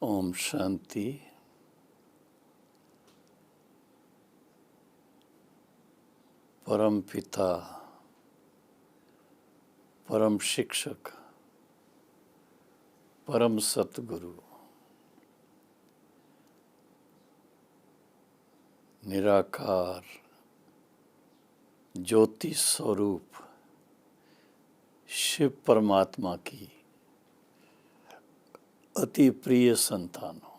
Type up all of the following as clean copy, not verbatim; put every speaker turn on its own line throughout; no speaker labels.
ओम शांति। परम पिता, परम शिक्षक, परम सतगुरु, निराकार ज्योति स्वरूप शिव परमात्मा की अति प्रिय संतानों,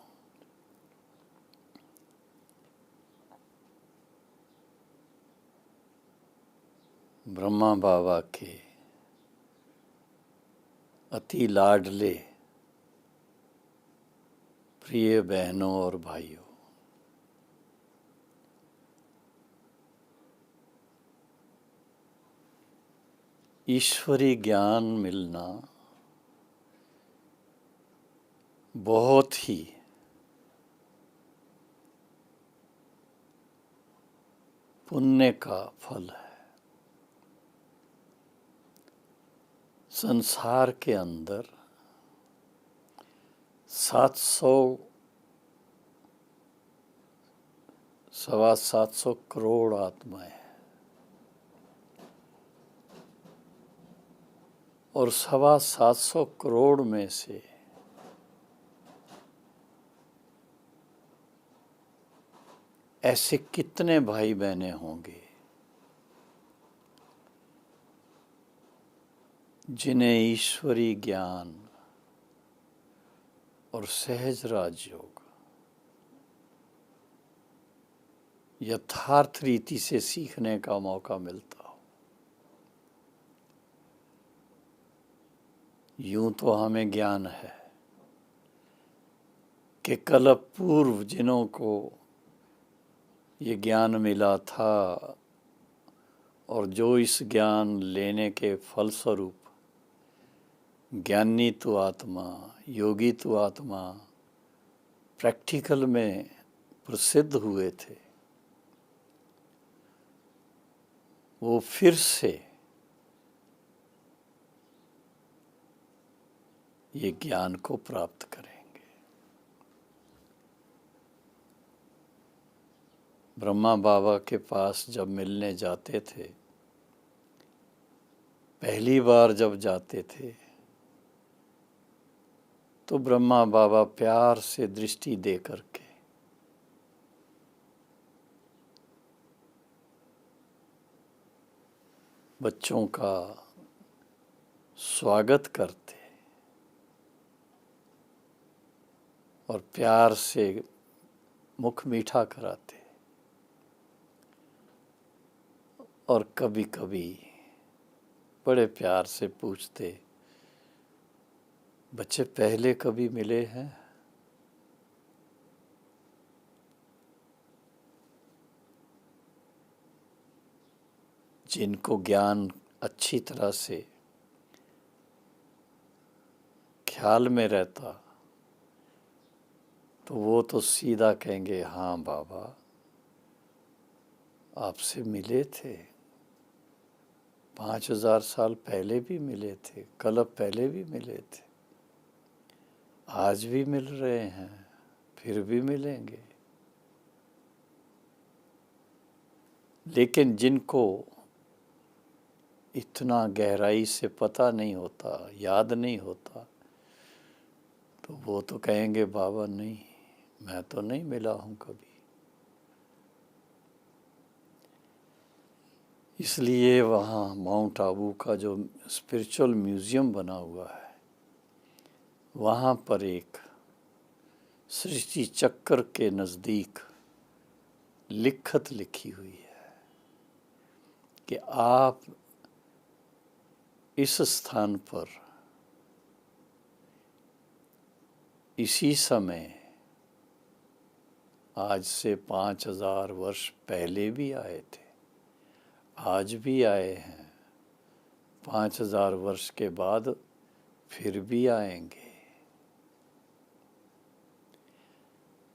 ब्रह्मा बाबा के अति लाडले प्रिय बहनों और भाइयों, ईश्वरी ज्ञान मिलना बहुत ही पुण्य का फल है। संसार के अंदर 700 करोड़ आत्माएं हैं और 750 करोड़ में से ऐसे कितने भाई बहनें होंगे जिन्हें ईश्वरी ज्ञान और सहज राजयोग यथार्थ रीति से सीखने का मौका मिलता हो। यूं तो हमें ज्ञान है कि कल पूर्व जिन्हों को ये ज्ञान मिला था और जो इस ज्ञान लेने के फलस्वरूप ज्ञानी तो आत्मा, योगी तो आत्मा प्रैक्टिकल में प्रसिद्ध हुए थे, वो फिर से ये ज्ञान को प्राप्त करेंगे। ब्रह्मा बाबा के पास जब मिलने जाते थे, पहली बार जब जाते थे तो ब्रह्मा बाबा प्यार से दृष्टि दे करके बच्चों का स्वागत करते और प्यार से मुख मीठा कराते और कभी कभी बड़े प्यार से पूछते, बच्चे पहले कभी मिले हैं? जिनको ज्ञान अच्छी तरह से ख्याल में रहता तो वो तो सीधा कहेंगे, हाँ बाबा आपसे मिले थे, 5000 साल पहले भी मिले थे, कल पहले भी मिले थे, आज भी मिल रहे हैं, फिर भी मिलेंगे। लेकिन जिनको इतना गहराई से पता नहीं होता, याद नहीं होता, तो वो तो कहेंगे बाबा नहीं, मैं तो नहीं मिला हूं कभी। इसलिए वहाँ माउंट आबू का जो स्पिरिचुअल म्यूजियम बना हुआ है, वहाँ पर एक सृष्टि चक्र के नज़दीक लिखत लिखी हुई है कि आप इस स्थान पर इसी समय आज से 5000 वर्ष पहले भी आए थे, आज भी आए हैं, 5000 वर्ष के बाद फिर भी आएंगे।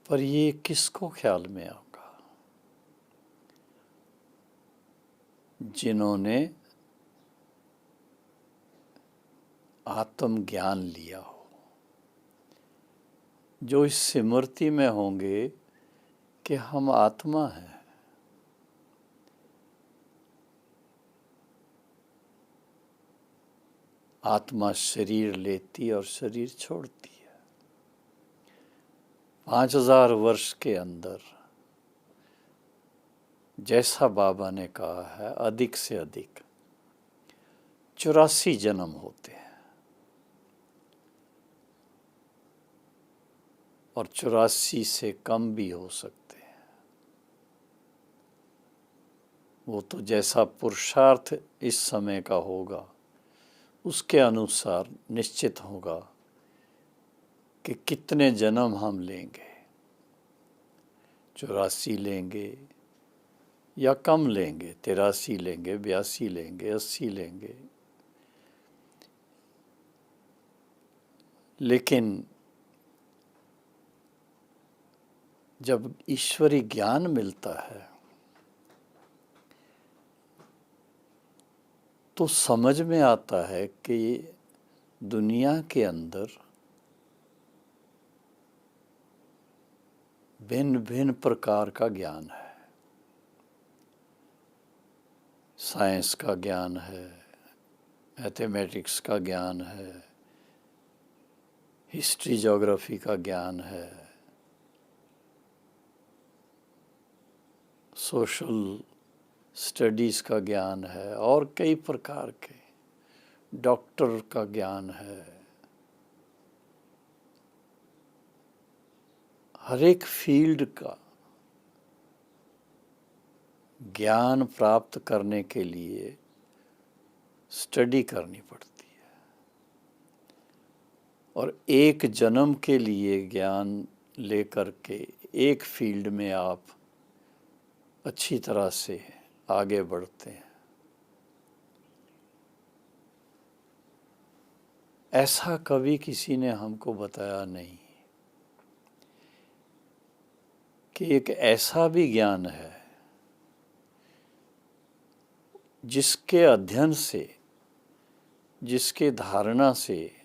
पर ये किसको ख्याल में आएगा? जिन्होंने आत्म ज्ञान लिया हो, जो इस स्मृति में होंगे कि हम आत्मा हैं। आत्मा शरीर लेती और शरीर छोड़ती है। 5000 वर्ष के अंदर, जैसा बाबा ने कहा है, अधिक से अधिक 84 जन्म होते हैं और 84 से कम भी हो सकते हैं। वो तो जैसा पुरुषार्थ इस समय का होगा उसके अनुसार निश्चित होगा कि कितने जन्म हम लेंगे। 84 लेंगे या कम लेंगे, 83 लेंगे, 82 लेंगे, 80 लेंगे, लेकिन जब ईश्वरी ज्ञान मिलता है तो समझ में आता है कि दुनिया के अंदर भिन्न भिन्न प्रकार का ज्ञान है। साइंस का ज्ञान है, मैथमेटिक्स का ज्ञान है, हिस्ट्री ज्योग्राफी का ज्ञान है, सोशल स्टडीज़ का ज्ञान है और कई प्रकार के, डॉक्टर का ज्ञान है। हर एक फील्ड का ज्ञान प्राप्त करने के लिए स्टडी करनी पड़ती है और एक जन्म के लिए ज्ञान लेकर के एक फील्ड में आप अच्छी तरह से आगे बढ़ते हैं। ऐसा कभी किसी ने हमको बताया नहीं कि एक ऐसा भी ज्ञान है जिसके अध्ययन से, जिसके धारणा से,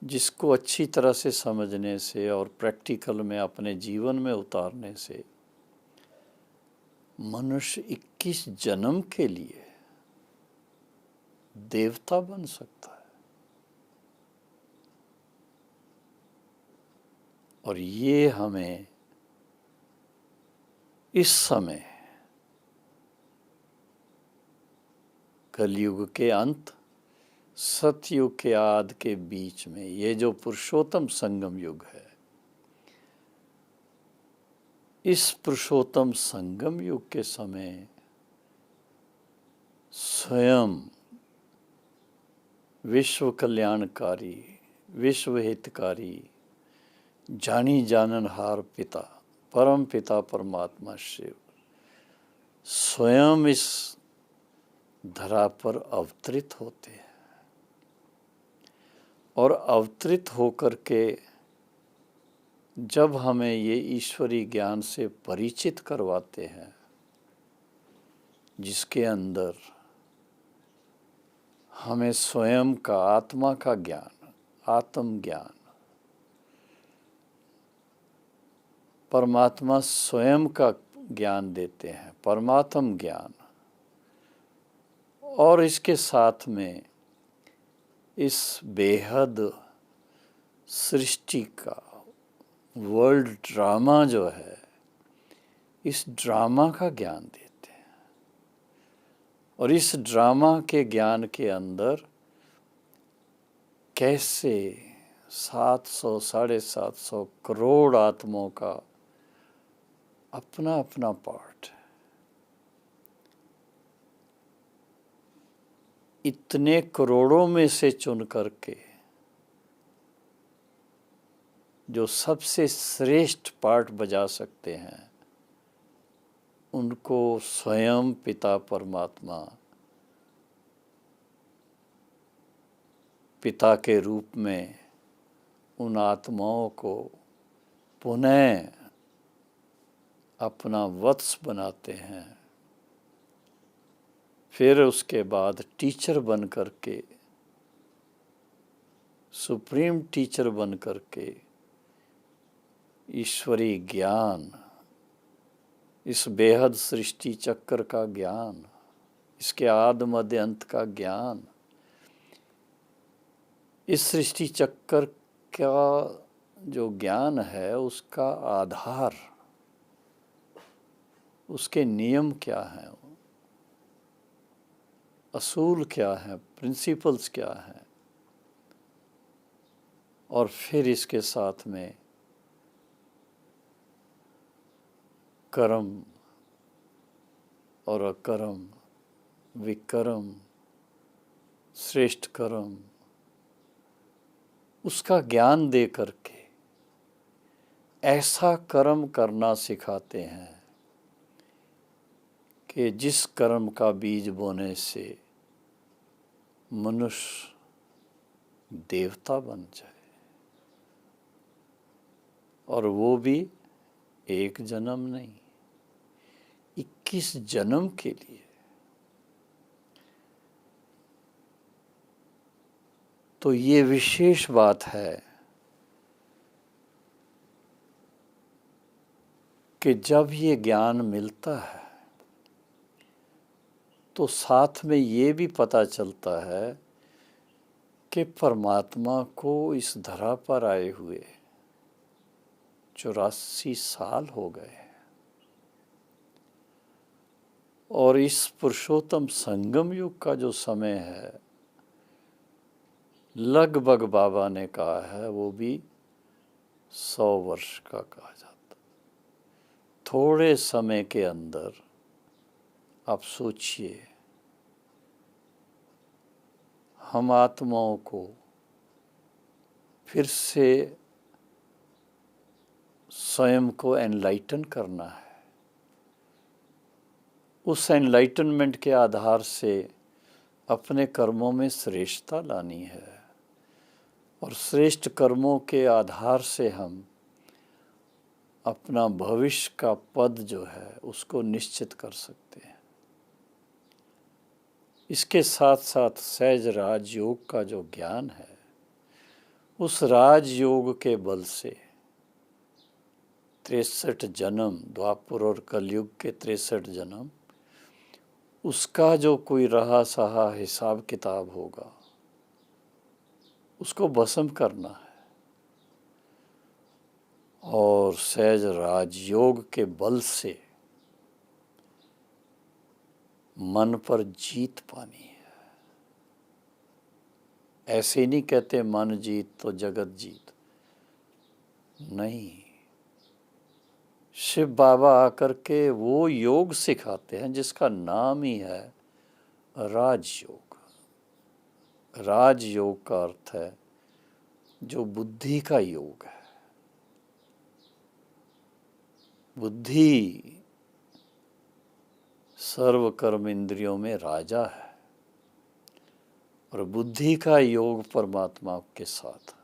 जिसको अच्छी तरह से समझने से और प्रैक्टिकल में अपने जीवन में उतारने से मनुष्य 21 जन्म के लिए देवता बन सकता है। और ये हमें इस समय कलयुग के अंत, सतयुग के आदि के बीच में, ये जो पुरुषोत्तम संगम युग है, इस पुरुषोत्तम संगम युग के समय स्वयं विश्व कल्याणकारी, विश्व हितकारी, जानी जाननहार पिता, परम पिता परमात्मा शिव स्वयं इस धरा पर अवतरित होते हैं और अवतरित होकर के जब हमें ये ईश्वरी ज्ञान से परिचित करवाते हैं, जिसके अंदर हमें स्वयं का आत्मा का ज्ञान, आत्म ज्ञान, परमात्मा स्वयं का ज्ञान देते हैं, परमात्म ज्ञान, और इसके साथ में इस बेहद सृष्टि का वर्ल्ड ड्रामा जो है, इस ड्रामा का ज्ञान देते हैं। और इस ड्रामा के ज्ञान के अंदर कैसे 700 750 करोड़ आत्माओं का अपना अपना पार्ट है। इतने करोड़ों में से चुन करके जो सबसे श्रेष्ठ पार्ट बजा सकते हैं, उनको स्वयं पिता परमात्मा पिता के रूप में उन आत्माओं को पुनः अपना वत्स बनाते हैं। फिर उसके बाद टीचर बन करके सुप्रीम टीचर बन करके ईश्वरीय ज्ञान, इस बेहद सृष्टि चक्र का ज्ञान, इसके आदि मध्य अंत का ज्ञान, इस सृष्टि चक्र का जो ज्ञान है उसका आधार, उसके नियम क्या हैं, असूल क्या हैं, प्रिंसिपल्स क्या हैं, और फिर इसके साथ में कर्म और अकर्म, विकर्म, श्रेष्ठ कर्म, उसका ज्ञान दे करके ऐसा कर्म करना सिखाते हैं कि जिस कर्म का बीज बोने से मनुष्य देवता बन जाए, और वो भी एक जन्म नहीं, 21 जन्म के लिए। तो ये विशेष बात है कि जब ये ज्ञान मिलता है तो साथ में ये भी पता चलता है कि परमात्मा को इस धरा पर आए हुए 84 साल हो गए, और इस पुरुषोत्तम संगम युग का जो समय है, लगभग बाबा ने कहा है वो भी 100 वर्ष का कहा जाता। थोड़े समय के अंदर आप सोचिए, हम आत्माओं को फिर से स्वयं को एनलाइटन करना है, उस एनलाइटनमेंट के आधार से अपने कर्मों में श्रेष्ठता लानी है, और श्रेष्ठ कर्मों के आधार से हम अपना भविष्य का पद जो है उसको निश्चित कर सकते हैं। इसके साथ साथ सहज राजयोग का जो ज्ञान है, उस राजयोग के बल से 63 जन्म, द्वापर और कलयुग के 63 जन्म, उसका जो कोई रहा सहा हिसाब किताब होगा उसको भस्म करना है, और सहज राजयोग के बल से मन पर जीत पानी है। ऐसे नहीं कहते मन जीत तो जगत जीत, नहीं। शिव बाबा आकर के वो योग सिखाते हैं जिसका नाम ही है राजयोग। राजयोग का अर्थ है जो बुद्धि का योग है। बुद्धि सर्व कर्म इंद्रियों में राजा है, और बुद्धि का योग परमात्मा के साथ,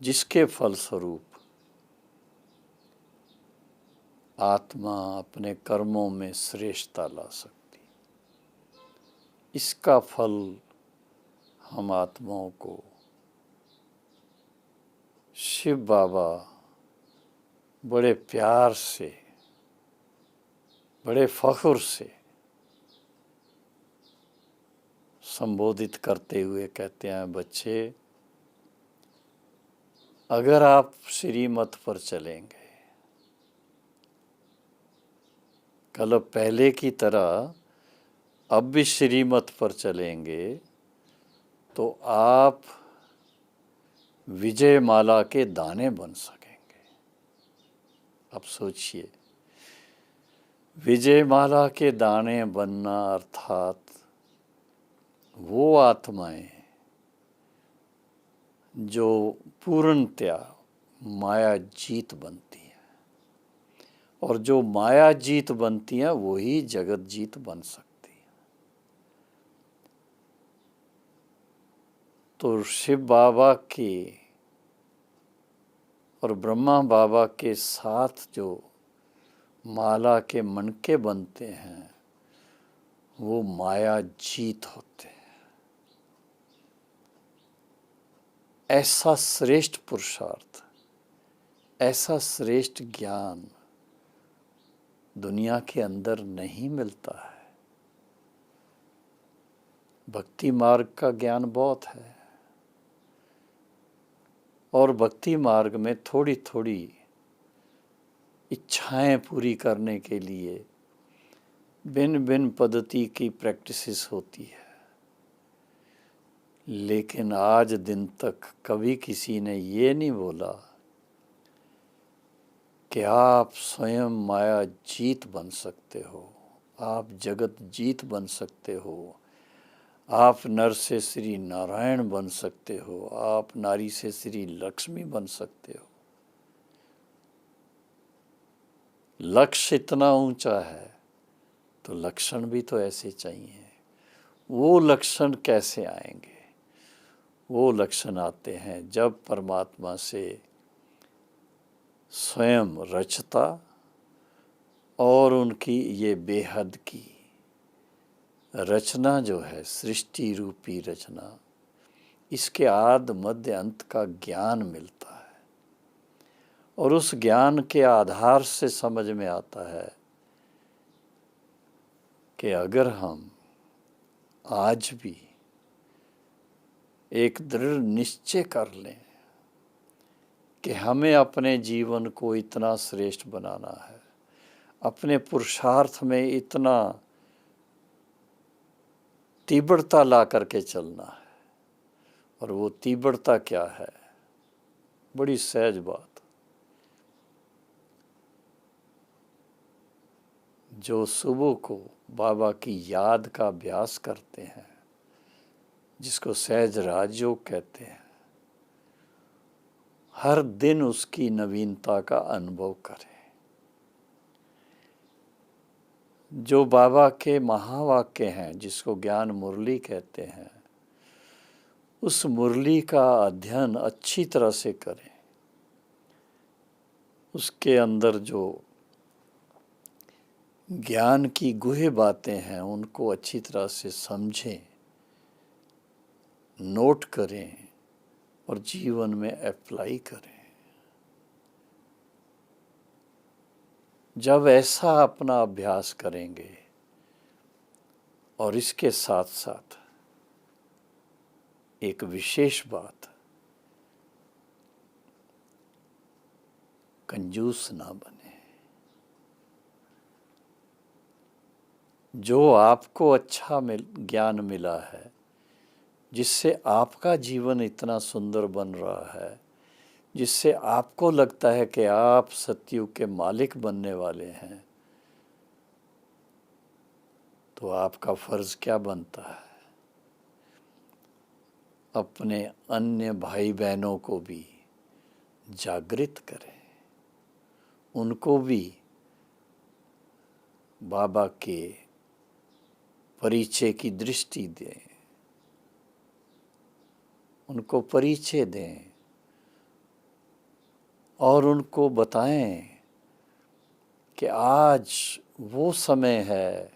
जिसके फलस्वरूप आत्मा अपने कर्मों में श्रेष्ठता ला सकती। इसका फल हम आत्माओं को शिव बाबा बड़े प्यार से, बड़े फख्र से संबोधित करते हुए कहते हैं, बच्चे, अगर आप श्रीमत पर चलेंगे, कल पहले की तरह अब भी श्रीमत पर चलेंगे, तो आप विजय माला के दाने बन सकेंगे। अब सोचिए, विजय माला के दाने बनना अर्थात वो आत्माएं जो पूर्णतया माया जीत बनती हैं, और जो माया जीत बनती हैं वही जगत जीत बन सकती हैं। तो शिव बाबा के और ब्रह्मा बाबा के साथ जो माला के मनके बनते हैं वो माया जीत होते हैं। ऐसा श्रेष्ठ पुरुषार्थ, ऐसा श्रेष्ठ ज्ञान दुनिया के अंदर नहीं मिलता है। भक्ति मार्ग का ज्ञान बहुत है, और भक्ति मार्ग में थोड़ी थोड़ी इच्छाएं पूरी करने के लिए भिन्न भिन्न पद्धति की प्रैक्टिसेस होती है। लेकिन आज दिन तक कभी किसी ने ये नहीं बोला कि आप स्वयं माया जीत बन सकते हो, आप जगत जीत बन सकते हो, आप नर से श्री नारायण बन सकते हो, आप नारी से श्री लक्ष्मी बन सकते हो। लक्ष्य इतना ऊंचा है तो लक्षण भी तो ऐसे चाहिए। वो लक्षण कैसे आएंगे? वो लक्षण आते हैं जब परमात्मा से स्वयं रचता और उनकी ये बेहद की रचना जो है, सृष्टि रूपी रचना, इसके आद मध्य अंत का ज्ञान मिलता है। और उस ज्ञान के आधार से समझ में आता है कि अगर हम आज भी एक दृढ़ निश्चय कर लें कि हमें अपने जीवन को इतना श्रेष्ठ बनाना है, अपने पुरुषार्थ में इतना तीव्रता ला करके चलना है, और वो तीव्रता क्या है? बड़ी सहज बात। जो सुबह को बाबा की याद का अभ्यास करते हैं, जिसको सहज राजयोग कहते हैं, हर दिन उसकी नवीनता का अनुभव करें। जो बाबा के महावाक्य हैं, जिसको ज्ञान मुरली कहते हैं, उस मुरली का अध्ययन अच्छी तरह से करें। उसके अंदर जो ज्ञान की गुहे बातें हैं उनको अच्छी तरह से समझें, नोट करें और जीवन में अप्लाई करें। जब ऐसा अपना अभ्यास करेंगे, और इसके साथ साथ एक विशेष बात, कंजूस ना बने। जो आपको अच्छा ज्ञान मिला है, जिससे आपका जीवन इतना सुंदर बन रहा है, जिससे आपको लगता है कि आप सतयुग के मालिक बनने वाले हैं, तो आपका फर्ज क्या बनता है? अपने अन्य भाई बहनों को भी जागृत करें, उनको भी बाबा के परिचय की दृष्टि दें, उनको परिचय दें और उनको बताएं कि आज वो समय है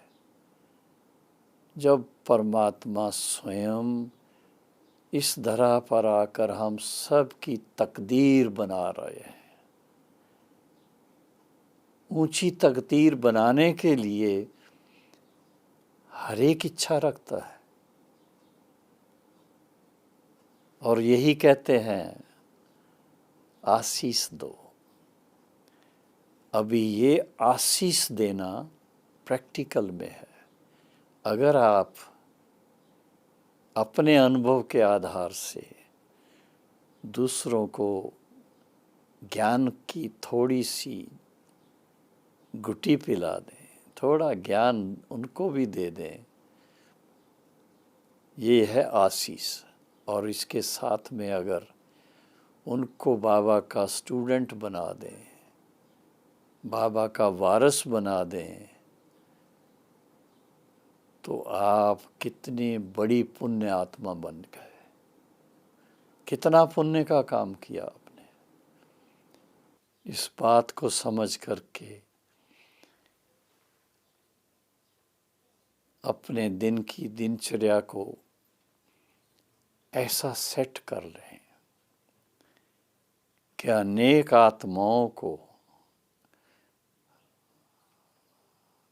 जब परमात्मा स्वयं इस धरा पर आकर हम सब की तकदीर बना रहे हैं। ऊंची तकदीर बनाने के लिए हर एक इच्छा रखता है, और यही कहते हैं आशीष दो। अभी ये आशीष देना प्रैक्टिकल में है। अगर आप अपने अनुभव के आधार से दूसरों को ज्ञान की थोड़ी सी गुटी पिला दें, थोड़ा ज्ञान उनको भी दे दें, ये है आशीष। और इसके साथ में अगर उनको बाबा का स्टूडेंट बना दें, बाबा का वारिस बना दें, तो आप कितनी बड़ी पुण्य आत्मा बन गए। कितना पुण्य का काम किया आपने। इस बात को समझ करके अपने दिन की दिनचर्या को ऐसा सेट कर लें कि अनेक आत्माओं को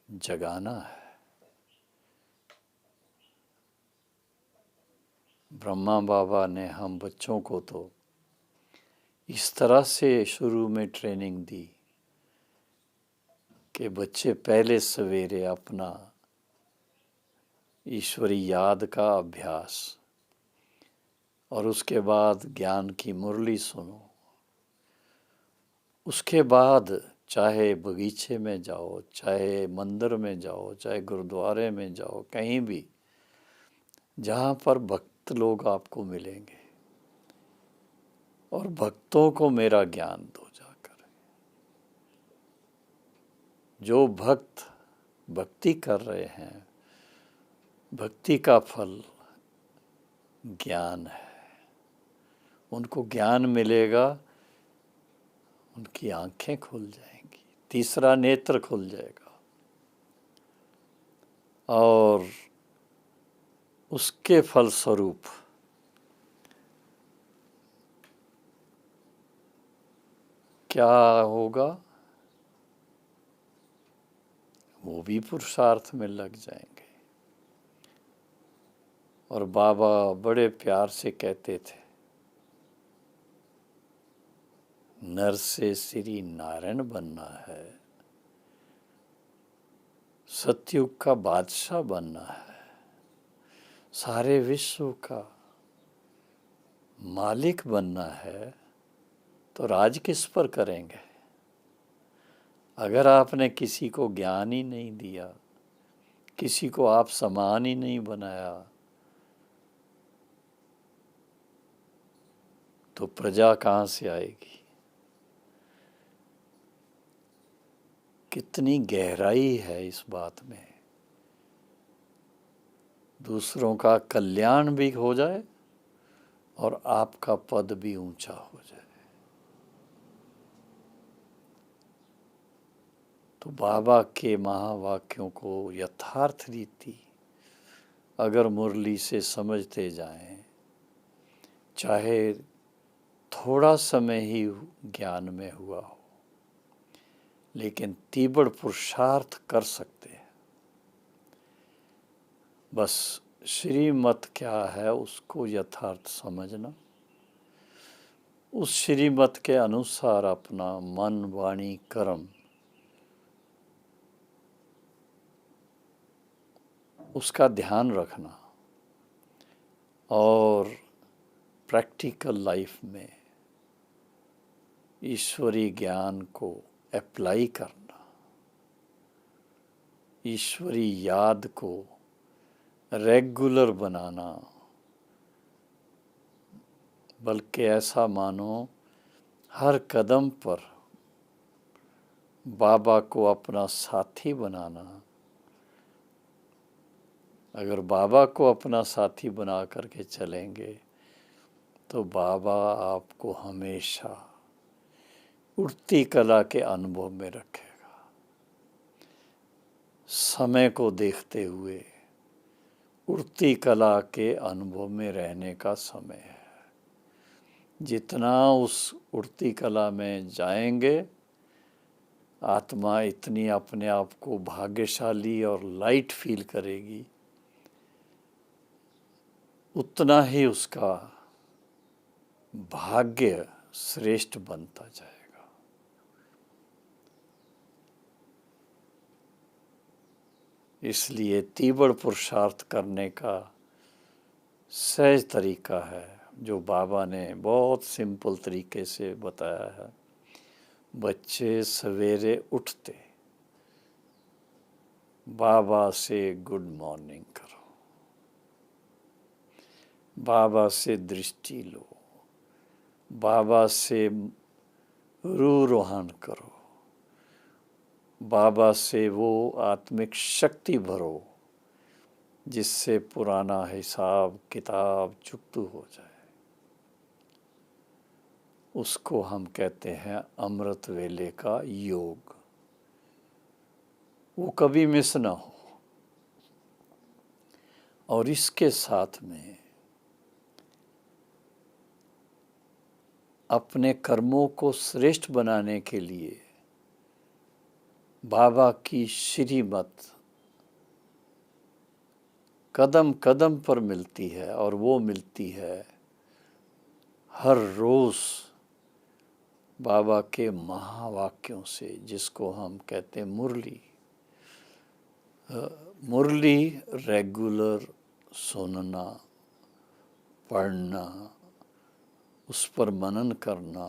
जगाना है। ब्रह्मा बाबा ने हम बच्चों को तो इस तरह से शुरू में ट्रेनिंग दी कि बच्चे पहले सवेरे अपना ईश्वरी याद का अभ्यास और उसके बाद ज्ञान की मुरली सुनो। उसके बाद चाहे बगीचे में जाओ, चाहे मंदिर में जाओ, चाहे गुरुद्वारे में जाओ, कहीं भी जहाँ पर भक्त लोग आपको मिलेंगे और भक्तों को मेरा ज्ञान दो जाकर। जो भक्त भक्ति कर रहे हैं, भक्ति का फल ज्ञान है। उनको ज्ञान मिलेगा, उनकी आंखें खुल जाएंगी, तीसरा नेत्र खुल जाएगा और उसके फलस्वरूप क्या होगा, वो भी पुरुषार्थ में लग जाएंगे। और बाबा बड़े प्यार से कहते थे, नर से श्री नारायण बनना है, सतयुग का बादशाह बनना है, सारे विश्व का मालिक बनना है, तो राज किस पर करेंगे? अगर आपने किसी को ज्ञान ही नहीं दिया, किसी को आप समान ही नहीं बनाया, तो प्रजा कहाँ से आएगी? कितनी गहराई है इस बात में। दूसरों का कल्याण भी हो जाए और आपका पद भी ऊंचा हो जाए। तो बाबा के महावाक्यों को यथार्थ रीति अगर मुरली से समझते जाएं, चाहे थोड़ा समय ही ज्ञान में हुआ हो, लेकिन तीव्र पुरुषार्थ कर सकते हैं। बस श्रीमत क्या है उसको यथार्थ समझना, उस श्रीमत के अनुसार अपना मन, वाणी, कर्म उसका ध्यान रखना और प्रैक्टिकल लाइफ में ईश्वरी ज्ञान को अप्लाई करना, ईश्वरी याद को रेगुलर बनाना, बल्कि ऐसा मानो हर कदम पर बाबा को अपना साथी बनाना। अगर बाबा को अपना साथी बना करके चलेंगे तो बाबा आपको हमेशा उठती कला के अनुभव में रखेगा। समय को देखते हुए उठती कला के अनुभव में रहने का समय है। जितना उस उठती कला में जाएंगे, आत्मा इतनी अपने आप को भाग्यशाली और लाइट फील करेगी, उतना ही उसका भाग्य श्रेष्ठ बनता जाएगा। इसलिए तीव्र पुरुषार्थ करने का सहज तरीका है जो बाबा ने बहुत सिंपल तरीके से बताया है। बच्चे सवेरे उठते बाबा से गुड मॉर्निंग करो, बाबा से दृष्टि लो, बाबा से रूहान करो, बाबा से वो आत्मिक शक्ति भरो जिससे पुराना हिसाब किताब चुकता हो जाए। उसको हम कहते हैं अमृत वेले का योग। वो कभी मिस ना हो। और इसके साथ में अपने कर्मों को श्रेष्ठ बनाने के लिए बाबा की श्रीमत कदम कदम पर मिलती है, और वो मिलती है हर रोज़ बाबा के महावाक्यों से, जिसको हम कहते हैं मुरली। मुरली रेगुलर सुनना, पढ़ना, उस पर मनन करना,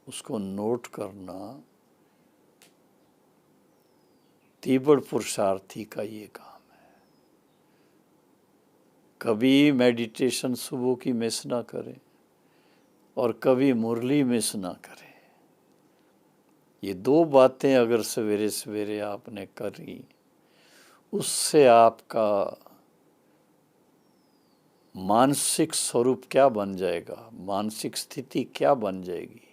उसको नोट करना, तीव्र पुरुषार्थी का ये काम है। कभी मेडिटेशन सुबह की मिस ना करें और कभी मुरली मिस ना करें। ये दो बातें अगर सवेरे सवेरे आपने करी, उससे आपका मानसिक स्वरूप क्या बन जाएगा, मानसिक स्थिति क्या बन जाएगी,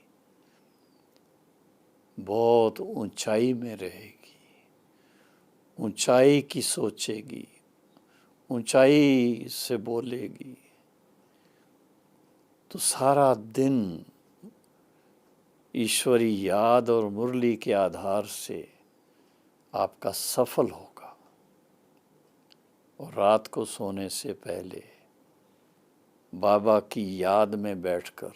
बहुत ऊंचाई में रहेगी, ऊंचाई की सोचेगी, ऊंचाई से बोलेगी। तो सारा दिन ईश्वरी याद और मुरली के आधार से आपका सफल होगा। और रात को सोने से पहले बाबा की याद में बैठकर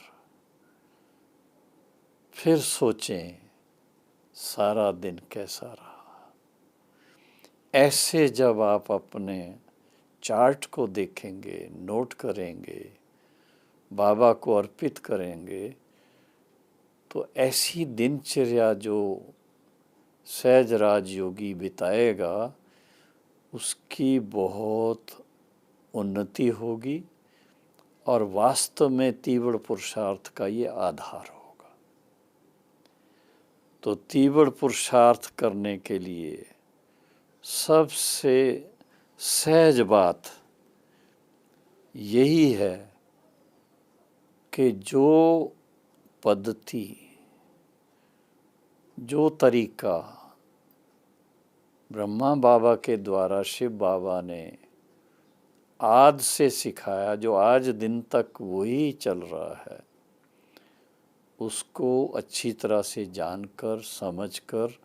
फिर सोचें सारा दिन कैसा रहा। ऐसे जब आप अपने चार्ट को देखेंगे, नोट करेंगे, बाबा को अर्पित करेंगे, तो ऐसी दिनचर्या जो सहज राजयोगी बिताएगा, उसकी बहुत उन्नति होगी और वास्तव में तीव्र पुरुषार्थ का ये आधार होगा। तो तीव्र पुरुषार्थ करने के लिए सबसे सहज बात यही है कि जो पद्धति, जो तरीका ब्रह्मा बाबा के द्वारा शिव बाबा ने आज से सिखाया, जो आज दिन तक वही चल रहा है, उसको अच्छी तरह से जानकर, समझकर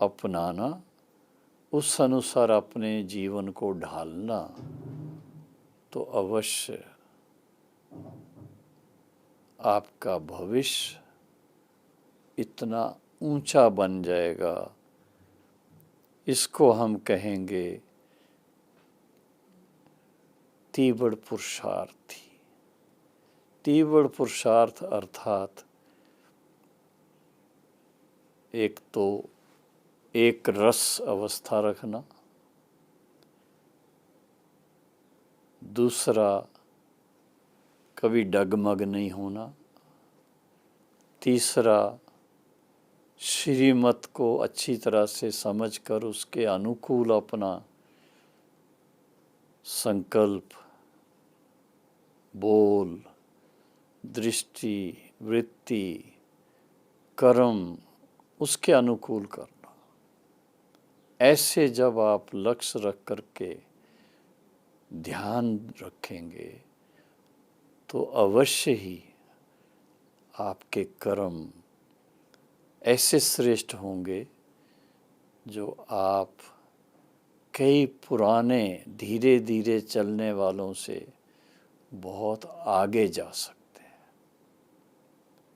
अपनाना, उस अनुसार अपने जीवन को ढालना, तो अवश्य आपका भविष्य इतना ऊंचा बन जाएगा। इसको हम कहेंगे तीव्र पुरुषार्थी। तीव्र पुरुषार्थ अर्थात एक तो एक रस अवस्था रखना, दूसरा कभी डगमग नहीं होना, तीसरा श्रीमत को अच्छी तरह से समझकर उसके अनुकूल अपना संकल्प, बोल, दृष्टि, वृत्ति, कर्म उसके अनुकूल करना। ऐसे जब आप लक्ष्य रख करके ध्यान रखेंगे, तो अवश्य ही आपके कर्म ऐसे श्रेष्ठ होंगे जो आप कई पुराने धीरे धीरे चलने वालों से बहुत आगे जा सकते हैं,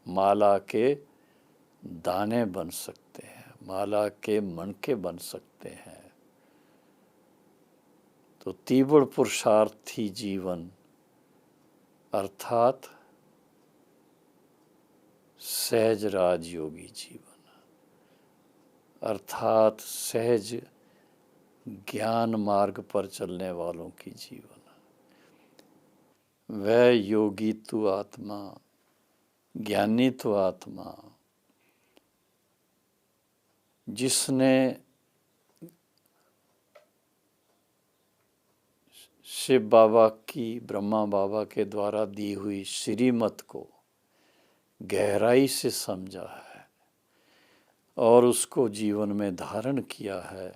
माला के दाने बन सकते हैं, माला के मणके बन सकते हैं। तो तीव्र पुरुषार्थी जीवन अर्थात सहज राजयोगी जीवन, अर्थात सहज ज्ञान मार्ग पर चलने वालों की जीवन। वह योगी तु आत्मा, ज्ञानी तो आत्मा, जिसने शिव बाबा की, ब्रह्मा बाबा के द्वारा दी हुई श्रीमत को गहराई से समझा है और उसको जीवन में धारण किया है,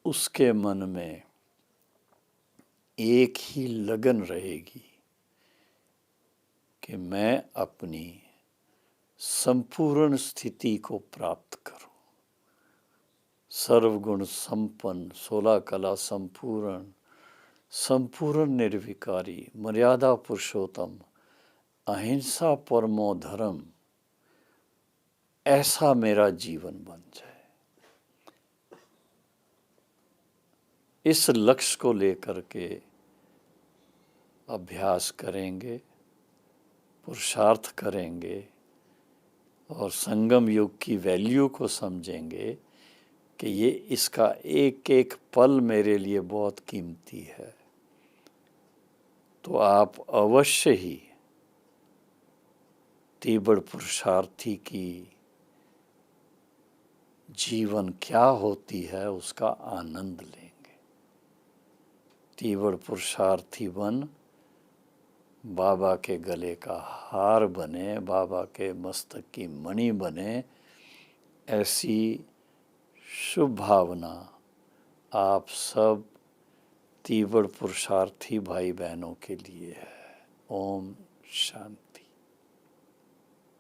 उसके मन में एक ही लगन रहेगी कि मैं अपनी संपूर्ण स्थिति को प्राप्त करूं। सर्वगुण संपन्न, 16 कला संपूर्ण, संपूर्ण निर्विकारी, मर्यादा पुरुषोत्तम, अहिंसा परमो धर्म, ऐसा मेरा जीवन बन जाए। इस लक्ष्य को लेकर के अभ्यास करेंगे, पुरुषार्थ करेंगे और संगम युग की वैल्यू को समझेंगे कि ये इसका एक एक पल मेरे लिए बहुत कीमती है, तो आप अवश्य ही तीव्र पुरुषार्थी की जीवन क्या होती है उसका आनंद लेंगे। तीव्र पुरुषार्थी बन बाबा के गले का हार बने, बाबा के मस्तक की मणि बने, ऐसी शुभ भावना आप सब तीव्र पुरुषार्थी भाई बहनों के लिए है। ओम शांति।